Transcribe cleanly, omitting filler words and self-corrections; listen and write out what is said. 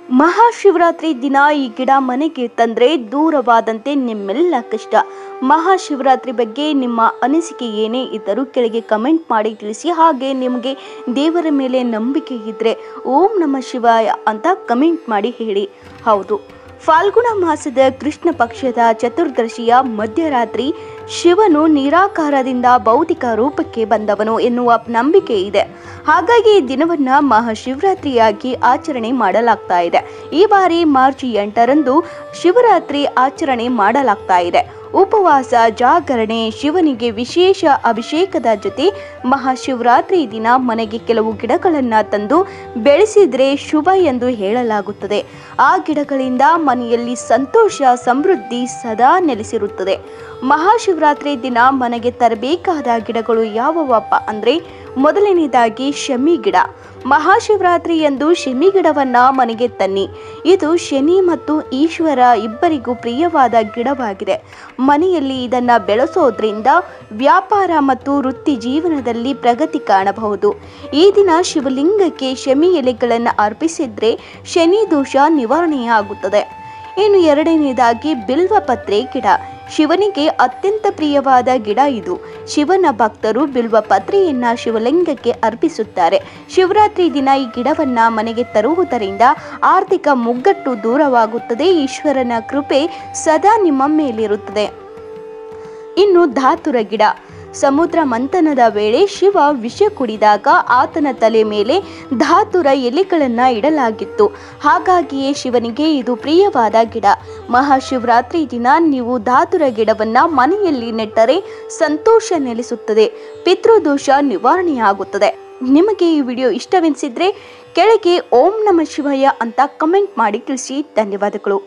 ಮಹಾಶಿವರಾತ್ರಿ ದಿನ ಈ ಗಿಡ ಮನೆಗೆ ತಂದ್ರೆ ದೂರವಾದಂತೆ ನಿಮ್ಮೆಲ್ಲ ಕಷ್ಟ. ಮಹಾಶಿವರಾತ್ರಿ ಬಗ್ಗೆ ನಿಮ್ಮ ಅನಿಸಿಕೆ ಏನೇ ಇದ್ದರೂ ಕೆಳಗೆ ಕಮೆಂಟ್ ಮಾಡಿ ತಿಳಿಸಿ. ಹಾಗೆ ನಿಮಗೆ ದೇವರ ಮೇಲೆ ನಂಬಿಕೆ ಇದ್ದರೆ ಓಂ ನಮಃ ಶಿವಾಯ ಅಂತ ಕಮೆಂಟ್ ಮಾಡಿ ಹೇಳಿ. ಹೌದು, ಫಾಲ್ಗುಣ ಮಾಸದ ಕೃಷ್ಣ ಪಕ್ಷದ ಚತುರ್ದಶಿಯ ಮಧ್ಯರಾತ್ರಿ ಶಿವನು ನಿರಾಕಾರದಿಂದ ಭೌತಿಕ ರೂಪಕ್ಕೆ ಬಂದವನು ಎನ್ನುವ ನಂಬಿಕೆ ಇದೆ. ಹಾಗಾಗಿ ಈ ದಿನವನ್ನ ಮಹಾಶಿವರಾತ್ರಿಯಾಗಿ ಆಚರಣೆ ಮಾಡಲಾಗ್ತಾ ಇದೆ. ಈ ಬಾರಿ ಮಾರ್ಚ್ 8ರಂದು ಶಿವರಾತ್ರಿ ಆಚರಣೆ ಮಾಡಲಾಗ್ತಾ ಇದೆ. ಉಪವಾಸ, ಜಾಗರಣೆ, ಶಿವನಿಗೆ ವಿಶೇಷ ಅಭಿಷೇಕದ ಜೊತೆ ಮಹಾಶಿವರಾತ್ರಿ ದಿನ ಮನೆಗೆ ಕೆಲವು ಗಿಡಗಳನ್ನು ತಂದು ಬೆಳೆಸಿದ್ರೆ ಶುಭ ಎಂದು ಹೇಳಲಾಗುತ್ತದೆ. ಆ ಗಿಡಗಳಿಂದ ಮನೆಯಲ್ಲಿ ಸಂತೋಷ, ಸಮೃದ್ಧಿ ಸದಾ ನೆಲೆಸಿರುತ್ತದೆ. ಮಹಾಶಿವರಾತ್ರಿ ದಿನ ಮನೆಗೆ ತರಬೇಕಾದ ಗಿಡಗಳು ಯಾವುವಪ್ಪ ಅಂದರೆ, ಮೊದಲನೇದಾಗಿ ಶಮಿ ಗಿಡ. ಮಹಾಶಿವರಾತ್ರಿ ಎಂದು ಶಮಿ ಗಿಡವನ್ನ ಮನೆಗೆ ತನ್ನಿ. ಇದು ಶನಿ ಮತ್ತು ಈಶ್ವರ ಇಬ್ಬರಿಗೂ ಪ್ರಿಯವಾದ ಗಿಡವಾಗಿದೆ. ಮನೆಯಲ್ಲಿ ಇದನ್ನ ಬೆಳೆಸೋದ್ರಿಂದ ವ್ಯಾಪಾರ ಮತ್ತು ವೃತ್ತಿ ಜೀವನದಲ್ಲಿ ಪ್ರಗತಿ ಕಾಣಬಹುದು. ಈ ದಿನ ಶಿವಲಿಂಗಕ್ಕೆ ಶಮಿ ಎಲೆಗಳನ್ನು ಅರ್ಪಿಸಿದ್ರೆ ಶನಿ ದೋಷ ನಿವಾರಣೆಯಾಗುತ್ತದೆ. ಇನ್ನು ಎರಡನೇದಾಗಿ ಬಿಲ್ವಪತ್ರೆ ಗಿಡ. ಶಿವನಿಗೆ ಅತ್ಯಂತ ಪ್ರಿಯವಾದ ಗಿಡ ಇದು. ಶಿವನ ಭಕ್ತರು ಬಿಲ್ವಪತ್ರೆಯನ್ನ ಶಿವಲಿಂಗಕ್ಕೆ ಅರ್ಪಿಸುತ್ತಾರೆ. ಶಿವರಾತ್ರಿ ದಿನ ಈ ಗಿಡವನ್ನ ಮನೆಗೆ ತರುವುದರಿಂದ ಆರ್ಥಿಕ ಮುಗ್ಗಟ್ಟು ದೂರವಾಗುತ್ತದೆ. ಈಶ್ವರನ ಕೃಪೆ ಸದಾ ನಿಮ್ಮ ಮೇಲಿರುತ್ತದೆ. ಇನ್ನು ಧಾತುರ ಗಿಡ. ಸಮುದ್ರ ಮಂಥನದ ವೇಳೆ ಶಿವ ವಿಷ ಕುಡಿದಾಗ ಆತನ ತಲೆ ಮೇಲೆ ಧಾತುರ ಎಲೆಗಳನ್ನು ಇಡಲಾಗಿತ್ತು. ಹಾಗಾಗಿಯೇ ಶಿವನಿಗೆ ಇದು ಪ್ರಿಯವಾದ ಗಿಡ. ಮಹಾಶಿವರಾತ್ರಿ ದಿನ ನೀವು ಧಾತುರ ಗಿಡವನ್ನ ಮನೆಯಲ್ಲಿ ನೆಟ್ಟರೆ ಸಂತೋಷ ನೆಲೆಸುತ್ತದೆ, ಪಿತೃದೋಷ ನಿವಾರಣೆಯಾಗುತ್ತದೆ. ನಿಮಗೆ ಈ ವಿಡಿಯೋ ಇಷ್ಟವೆನಿಸಿದ್ರೆ ಕೆಳಗೆ ಓಂ ನಮಃ ಶಿವಾಯ ಅಂತ ಕಮೆಂಟ್ ಮಾಡಿ ತಿಳಿಸಿ. ಧನ್ಯವಾದಗಳು.